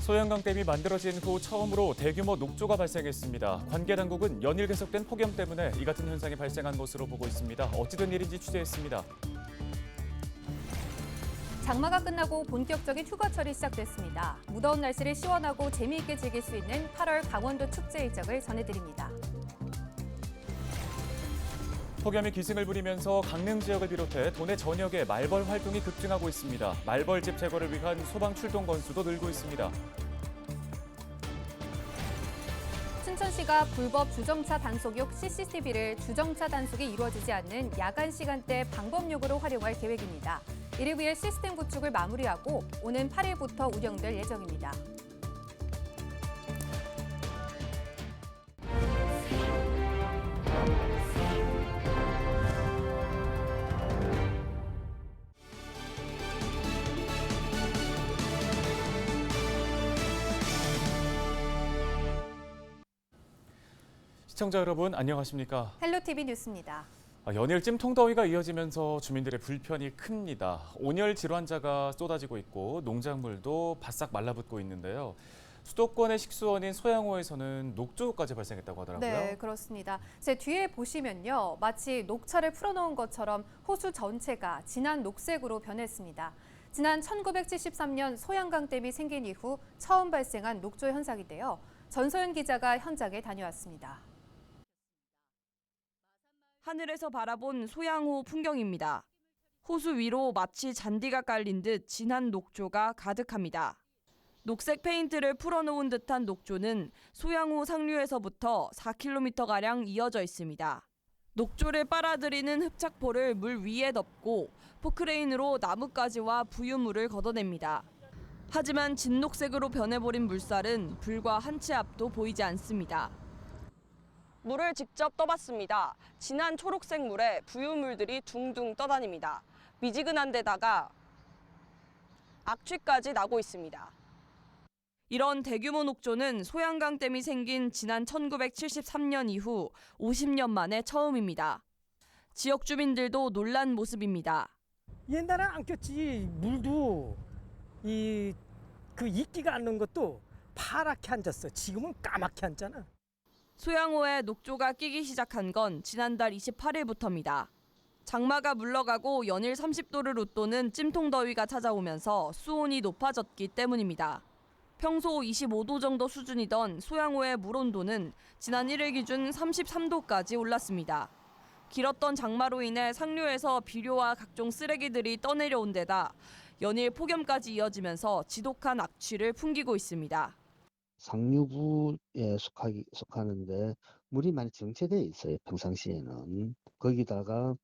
소양강 댐이 만들어진 후 처음으로 대규모 녹조가 발생했습니다. 관계 당국은 연일 계속된 폭염 때문에 이 같은 현상이 발생한 것으로 보고 있습니다. 어찌된 일인지 취재했습니다. 장마가 끝나고 본격적인 휴가철이 시작됐습니다. 무더운 날씨를 시원하고 재미있게 즐길 수 있는 8월 강원도 축제 일정을 전해드립니다. 폭염이 기승을 부리면서 강릉 지역을 비롯해 도내 전역에 말벌 활동이 급증하고 있습니다. 말벌집 제거를 위한 소방 출동 건수도 늘고 있습니다. 춘천시가 불법 주정차 단속용 CCTV를 주정차 단속이 이루어지지 않는 야간 시간대 방법용으로 활용할 계획입니다. 이를 위해 시스템 구축을 마무리하고 오는 8일부터 운영될 예정입니다. 시청자 여러분 안녕하십니까? 헬로티비 뉴스입니다. 연일 찜통더위가 이어지면서 주민들의 불편이 큽니다. 온열 질환자가 쏟아지고 있고 농작물도 바싹 말라붙고 있는데요. 수도권의 식수원인 소양호에서는 녹조까지 발생했다고 하더라고요. 네, 그렇습니다. 제 뒤에 보시면요. 마치 녹차를 풀어놓은 것처럼 호수 전체가 진한 녹색으로 변했습니다. 지난 1973년 소양강댐이 생긴 이후 처음 발생한 녹조 현상인데요. 전소연 기자가 현장에 다녀왔습니다. 하늘에서 바라본 소양호 풍경입니다. 호수 위로 마치 잔디가 깔린 듯 진한 녹조가 가득합니다. 녹색 페인트를 풀어놓은 듯한 녹조는 소양호 상류에서부터 4km가량 이어져 있습니다. 녹조를 빨아들이는 흡착포를 물 위에 덮고 포크레인으로 나뭇가지와 부유물을 걷어냅니다. 하지만 진녹색으로 변해버린 물살은 불과 한 치 앞도 보이지 않습니다. 물을 직접 떠봤습니다. 진한 초록색 물에 부유물들이 둥둥 떠다닙니다. 미지근한 데다가 악취까지 나고 있습니다. 이런 대규모 녹조는 소양강댐이 생긴 지난 1973년 이후 50년 만에 처음입니다. 지역 주민들도 놀란 모습입니다. 옛날엔 안 꼈지. 물도 그 이끼가 앉는 것도 파랗게 앉았어. 지금은 까맣게 앉잖아. 소양호에 녹조가 끼기 시작한 건 지난달 28일부터입니다. 장마가 물러가고 연일 30도를 웃도는 찜통더위가 찾아오면서 수온이 높아졌기 때문입니다. 평소 25도 정도 수준이던 소양호의 물온도는 지난 1일 기준 33도까지 올랐습니다. 길었던 장마로 인해 상류에서 비료와 각종 쓰레기들이 떠내려온 데다 연일 폭염까지 이어지면서 지독한 악취를 풍기고 있습니다. 상류부에 속하는데 물이 많이 정체되어 있어요. 평상시에는. 거기다가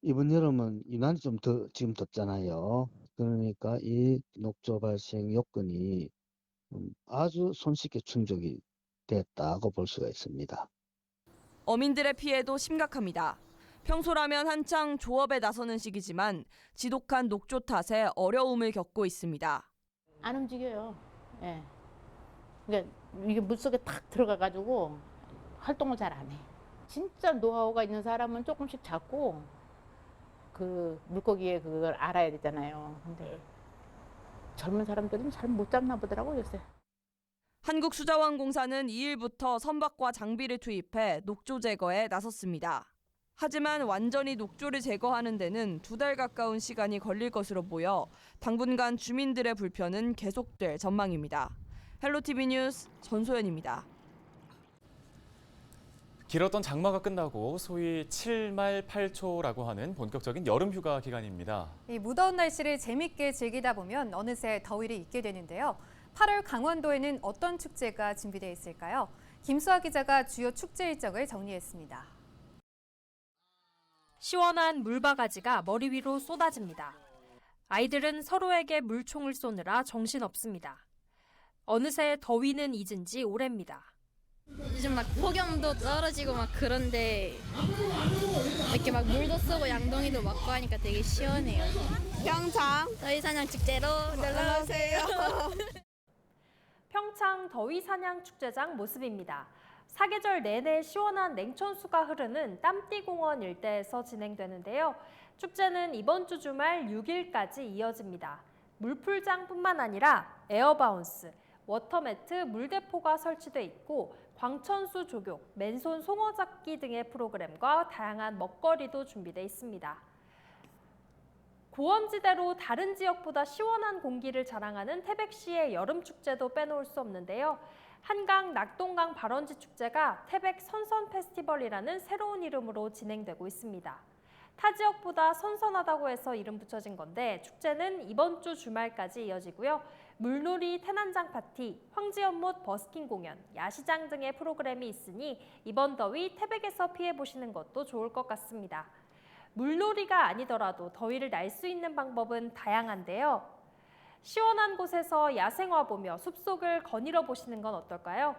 이번 여름은 유난히 좀 지금 덥잖아요. 그러니까 이 녹조 발생 요건이 아주 손쉽게 충족이 됐다고 볼 수가 있습니다. 어민들의 피해도 심각합니다. 평소라면 한창 조업에 나서는 시기지만 지독한 녹조 탓에 어려움을 겪고 있습니다. 안 움직여요. 예. 그러니까 이게 물속에 탁 들어가가지고 활동을 잘 안 해. 진짜 노하우가 있는 사람은 조금씩 잡고 그 물고기의 그걸 알아야 되잖아요. 근데 젊은 사람들은 잘 못 잡나 보더라고요, 요새. 한국수자원공사는 2일부터 선박과 장비를 투입해 녹조 제거에 나섰습니다. 하지만 완전히 녹조를 제거하는 데는 2달 가까운 시간이 걸릴 것으로 보여 당분간 주민들의 불편은 계속될 전망입니다. 헬로티비 뉴스 전소연입니다. 길었던 장마가 끝나고 소위 7말 8초라고 하는 본격적인 여름 휴가 기간입니다. 이 무더운 날씨를 재밌게 즐기다 보면 어느새 더위를 잊게 되는데요. 8월 강원도에는 어떤 축제가 준비되어 있을까요? 김수아 기자가 주요 축제 일정을 정리했습니다. 시원한 물바가지가 머리 위로 쏟아집니다. 아이들은 서로에게 물총을 쏘느라 정신없습니다. 어느새 더위는 잊은 지 오래입니다. 요즘 막 폭염도 떨어지고 막 그런데 이렇게 막 물도 쓰고 양동이도 맞고 하니까 되게 시원해요. 평창 더위사냥 축제로 놀러오세요. 평창 더위사냥 축제장 모습입니다. 사계절 내내 시원한 냉천수가 흐르는 땀띠공원 일대에서 진행되는데요. 축제는 이번 주 주말 6일까지 이어집니다. 물풀장뿐만 아니라 에어바운스, 워터매트, 물대포가 설치돼 있고 광천수 조교, 맨손 송어잡기 등의 프로그램과 다양한 먹거리도 준비돼 있습니다. 고원지대로 다른 지역보다 시원한 공기를 자랑하는 태백시의 여름축제도 빼놓을 수 없는데요. 한강 낙동강 발원지 축제가 태백 선선 페스티벌이라는 새로운 이름으로 진행되고 있습니다. 타 지역보다 선선하다고 해서 이름 붙여진 건데 축제는 이번 주 주말까지 이어지고요. 물놀이 태난장 파티, 황지연못 버스킹 공연, 야시장 등의 프로그램이 있으니 이번 더위 태백에서 피해보시는 것도 좋을 것 같습니다. 물놀이가 아니더라도 더위를 날 수 있는 방법은 다양한데요. 시원한 곳에서 야생화 보며 숲속을 거닐어 보시는 건 어떨까요?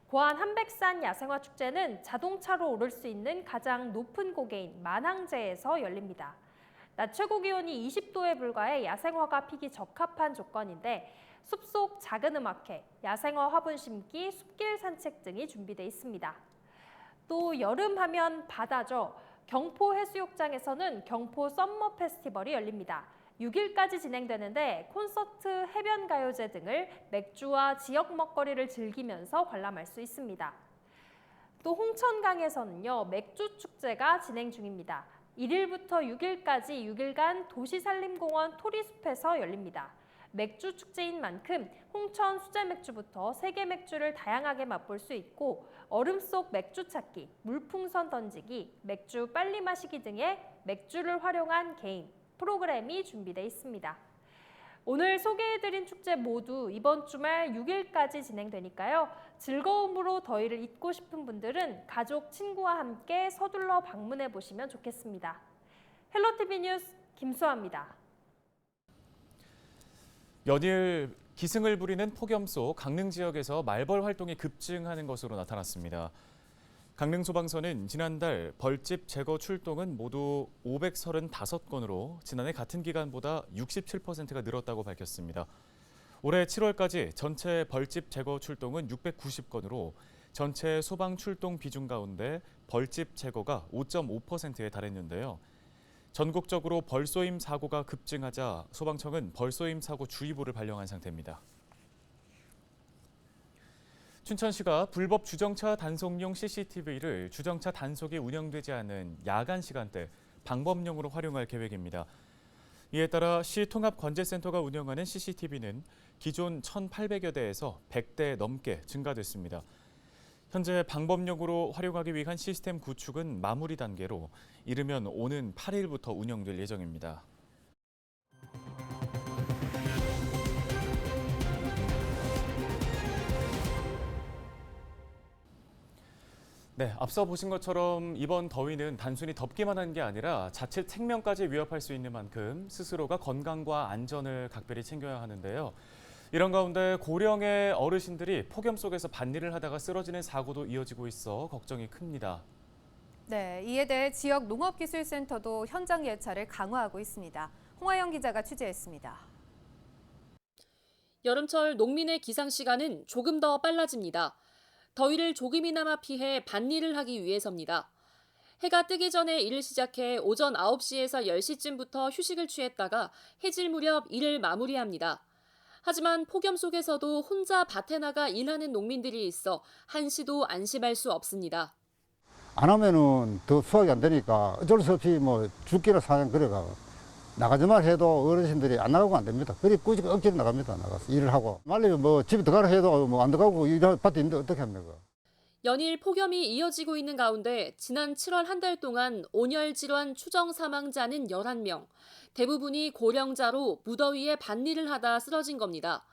고안 한백산 야생화 축제는 자동차로 오를 수 있는 가장 높은 고개인 만항제에서 열립니다. 낮 최고 기온이 20도에 불과해 야생화가 피기 적합한 조건인데 숲속 작은 음악회, 야생화 화분 심기, 숲길 산책 등이 준비되어 있습니다. 또 여름 하면 바다죠. 경포 해수욕장에서는 경포 썸머 페스티벌이 열립니다. 6일까지 진행되는데 콘서트, 해변가요제 등을 맥주와 지역 먹거리를 즐기면서 관람할 수 있습니다. 또 홍천강에서는요, 맥주 축제가 진행 중입니다. 1일부터 6일까지 6일간 도시산림공원 토리숲에서 열립니다. 맥주 축제인 만큼 홍천 수제 맥주부터 세계 맥주를 다양하게 맛볼 수 있고 얼음 속 맥주 찾기, 물풍선 던지기, 맥주 빨리 마시기 등의 맥주를 활용한 게임, 프로그램이 준비되어 있습니다. 오늘 소개해드린 축제 모두 이번 주말 6일까지 진행되니까요. 즐거움으로 더위를 잊고 싶은 분들은 가족, 친구와 함께 서둘러 방문해 보시면 좋겠습니다. 헬로티비 뉴스 김수아입니다. 연일 기승을 부리는 폭염 속 강릉 지역에서 말벌 활동이 급증하는 것으로 나타났습니다. 강릉소방서는 지난달 벌집 제거 출동은 모두 535건으로 지난해 같은 기간보다 67%가 늘었다고 밝혔습니다. 올해 7월까지 전체 벌집 제거 출동은 690건으로 전체 소방 출동 비중 가운데 벌집 제거가 5.5%에 달했는데요. 전국적으로 벌쏘임 사고가 급증하자 소방청은 벌쏘임 사고 주의보를 발령한 상태입니다. 춘천시가 불법 주정차 단속용 CCTV를 주정차 단속이 운영되지 않은 야간 시간대 방법용으로 활용할 계획입니다. 이에 따라 시 통합관제센터가 운영하는 CCTV는 기존 1,800여 대에서 100대 넘게 증가됐습니다. 현재 방법용으로 활용하기 위한 시스템 구축은 마무리 단계로 이르면 오는 8일부터 운영될 예정입니다. 네, 앞서 보신 것처럼 이번 더위는 단순히 덥기만 한 게 아니라 자칫 생명까지 위협할 수 있는 만큼 스스로가 건강과 안전을 각별히 챙겨야 하는데요. 이런 가운데 고령의 어르신들이 폭염 속에서 밭일을 하다가 쓰러지는 사고도 이어지고 있어 걱정이 큽니다. 네, 이에 대해 지역 농업기술센터도 현장 예찰을 강화하고 있습니다. 홍하영 기자가 취재했습니다. 여름철 농민의 기상 시간은 조금 더 빨라집니다. 더위를 조금이나마 피해 밭일을 하기 위해서입니다. 해가 뜨기 전에 일을 시작해 오전 9시에서 10시쯤부터 휴식을 취했다가 해질 무렵 일을 마무리합니다. 하지만 폭염 속에서도 혼자 밭에 나가 일하는 농민들이 있어 한시도 안심할 수 없습니다. 안 하면은 더 수확이 안 되니까 어쩔 수 없이 뭐 죽기나 사냥 그래가 나가지만 해도 어르신들이 안 나가고 안 됩니다. 그리 꾸짖고 억지로 나갑니다. 나가서 일을 하고 말리면 뭐 집에 들어가라 해도 뭐 안 들어가고 일할 밭에 있는데 어떻게 합니까? 연일 폭염이 이어지고 있는 가운데 지난 7월 한 달 동안 온열 질환 추정 사망자는 11명. 대부분이 고령자로 무더위에 밭일을 하다 쓰러진 겁니다.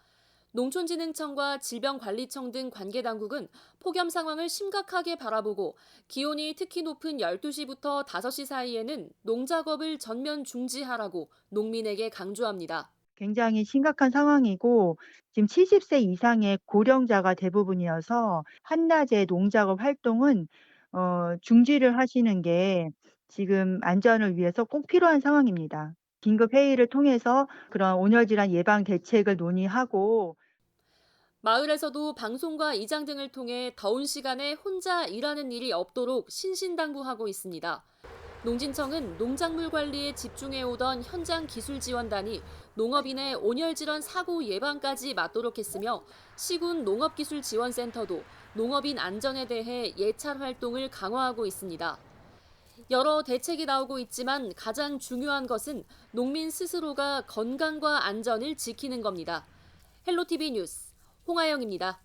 농촌진흥청과 질병관리청 등 관계당국은 폭염 상황을 심각하게 바라보고 기온이 특히 높은 12시부터 5시 사이에는 농작업을 전면 중지하라고 농민에게 강조합니다. 굉장히 심각한 상황이고 지금 70세 이상의 고령자가 대부분이어서 한낮에 농작업 활동은 중지를 하시는 게 지금 안전을 위해서 꼭 필요한 상황입니다. 긴급 회의를 통해서 그런 온열질환 예방 대책을 논의하고 마을에서도 방송과 이장 등을 통해 더운 시간에 혼자 일하는 일이 없도록 신신당부하고 있습니다. 농진청은 농작물 관리에 집중해오던 현장 기술지원단이 농업인의 온열 질환 사고 예방까지 맡도록 했으며 시군 농업기술지원센터도 농업인 안전에 대해 예찰 활동을 강화하고 있습니다. 여러 대책이 나오고 있지만 가장 중요한 것은 농민 스스로가 건강과 안전을 지키는 겁니다. 헬로티비 뉴스 홍아영입니다.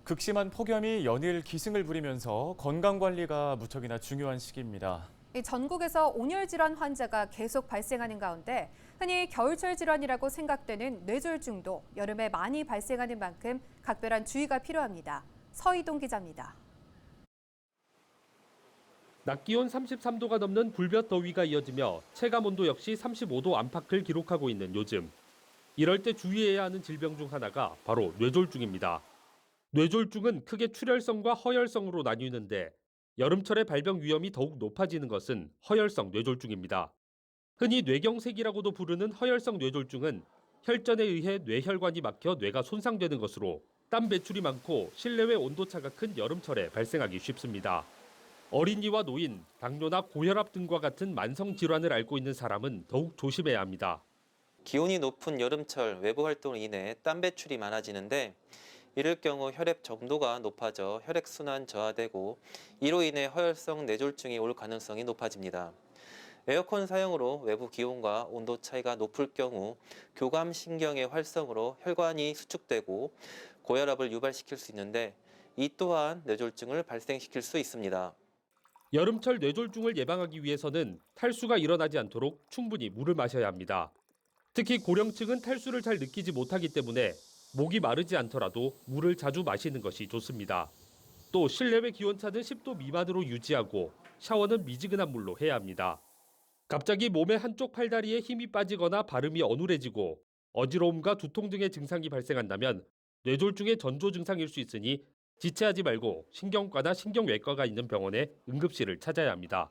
극심한 폭염이 연일 기승을 부리면서 건강관리가 무척이나 중요한 시기입니다. 전국에서 온열 질환 환자가 계속 발생하는 가운데 흔히 겨울철 질환이라고 생각되는 뇌졸중도 여름에 많이 발생하는 만큼 각별한 주의가 필요합니다. 서희동 기자입니다. 낮 기온 33도가 넘는 불볕 더위가 이어지며 체감온도 역시 35도 안팎을 기록하고 있는 요즘. 이럴 때 주의해야 하는 질병 중 하나가 바로 뇌졸중입니다. 뇌졸중은 크게 출혈성과 허혈성으로 나뉘는데 여름철에 발병 위험이 더욱 높아지는 것은 허혈성 뇌졸중입니다. 흔히 뇌경색이라고도 부르는 허혈성 뇌졸중은 혈전에 의해 뇌혈관이 막혀 뇌가 손상되는 것으로 땀 배출이 많고 실내외 온도차가 큰 여름철에 발생하기 쉽습니다. 어린이와 노인, 당뇨나 고혈압 등과 같은 만성 질환을 앓고 있는 사람은 더욱 조심해야 합니다. 기온이 높은 여름철 외부 활동으로 인해 땀 배출이 많아지는데 이럴 경우 혈액 점도가 높아져 혈액순환 저하되고 이로 인해 허혈성 뇌졸중이 올 가능성이 높아집니다. 에어컨 사용으로 외부 기온과 온도 차이가 높을 경우 교감신경의 활성으로 혈관이 수축되고 고혈압을 유발시킬 수 있는데 이 또한 뇌졸중을 발생시킬 수 있습니다. 여름철 뇌졸중을 예방하기 위해서는 탈수가 일어나지 않도록 충분히 물을 마셔야 합니다. 특히 고령층은 탈수를 잘 느끼지 못하기 때문에 목이 마르지 않더라도 물을 자주 마시는 것이 좋습니다. 또 실내외 기온차는 10도 미만으로 유지하고 샤워는 미지근한 물로 해야 합니다. 갑자기 몸의 한쪽 팔다리에 힘이 빠지거나 발음이 어눌해지고 어지러움과 두통 등의 증상이 발생한다면 뇌졸중의 전조 증상일 수 있으니 지체하지 말고 신경과나 신경외과가 있는 병원에 응급실을 찾아야 합니다.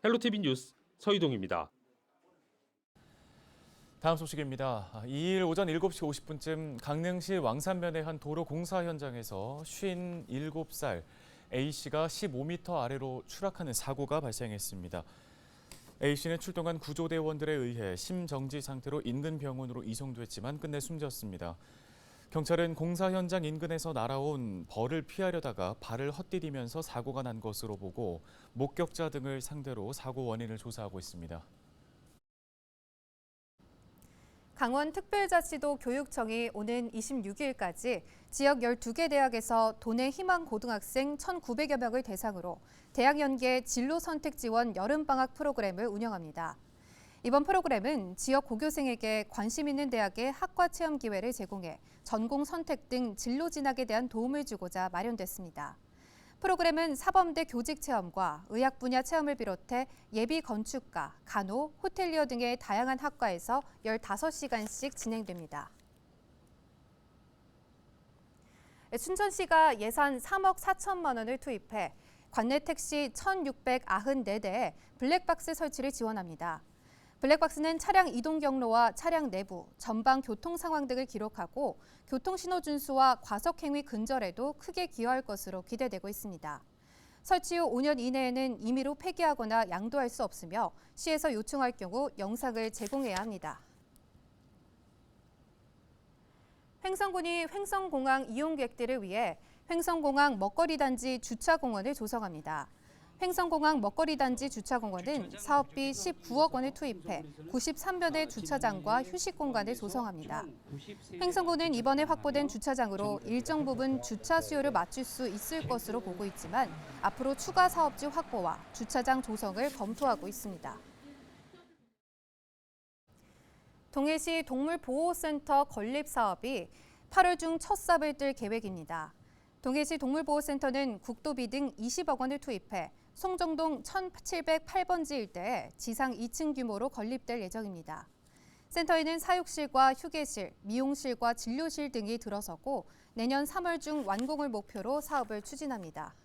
헬로티비 뉴스 서희동입니다. 다음 소식입니다. 2일 오전 7시 50분쯤 강릉시 왕산면의 한 도로 공사 현장에서 57살 A씨가 15m 아래로 추락하는 사고가 발생했습니다. A씨는 출동한 구조대원들에 의해 심정지 상태로 인근 병원으로 이송됐지만 끝내 숨졌습니다. 경찰은 공사 현장 인근에서 날아온 벌을 피하려다가 발을 헛디디면서 사고가 난 것으로 보고 목격자 등을 상대로 사고 원인을 조사하고 있습니다. 강원특별자치도 교육청이 오는 26일까지 지역 12개 대학에서 도내 희망 고등학생 1,900여 명을 대상으로 대학 연계 진로 선택 지원 여름방학 프로그램을 운영합니다. 이번 프로그램은 지역 고교생에게 관심 있는 대학의 학과 체험 기회를 제공해 전공 선택 등 진로 진학에 대한 도움을 주고자 마련됐습니다. 프로그램은 사범대 교직 체험과 의학 분야 체험을 비롯해 예비 건축가, 간호, 호텔리어 등의 다양한 학과에서 15시간씩 진행됩니다. 춘천시가 예산 3억 4천만 원을 투입해 관내 택시 1,694대에 블랙박스 설치를 지원합니다. 블랙박스는 차량 이동 경로와 차량 내부, 전방 교통 상황 등을 기록하고 교통신호 준수와 과속행위 근절에도 크게 기여할 것으로 기대되고 있습니다. 설치 후 5년 이내에는 임의로 폐기하거나 양도할 수 없으며 시에서 요청할 경우 영상을 제공해야 합니다. 횡성군이 횡성공항 이용객들을 위해 횡성공항 먹거리단지 주차공원을 조성합니다. 횡성공항 먹거리단지 주차공원은 사업비 19억 원을 투입해 93변의 주차장과 휴식 공간을 조성합니다. 횡성군은 이번에 확보된 주차장으로 일정 부분 주차 수요를 맞출 수 있을 것으로 보고 있지만 앞으로 추가 사업지 확보와 주차장 조성을 검토하고 있습니다. 동해시 동물보호센터 건립 사업이 8월 중 첫 삽을 뜰 계획입니다. 동해시 동물보호센터는 국도비 등 20억 원을 투입해 송정동 1708번지 일대에 지상 2층 규모로 건립될 예정입니다. 센터에는 사육실과 휴게실, 미용실과 진료실 등이 들어서고 내년 3월 중 완공을 목표로 사업을 추진합니다.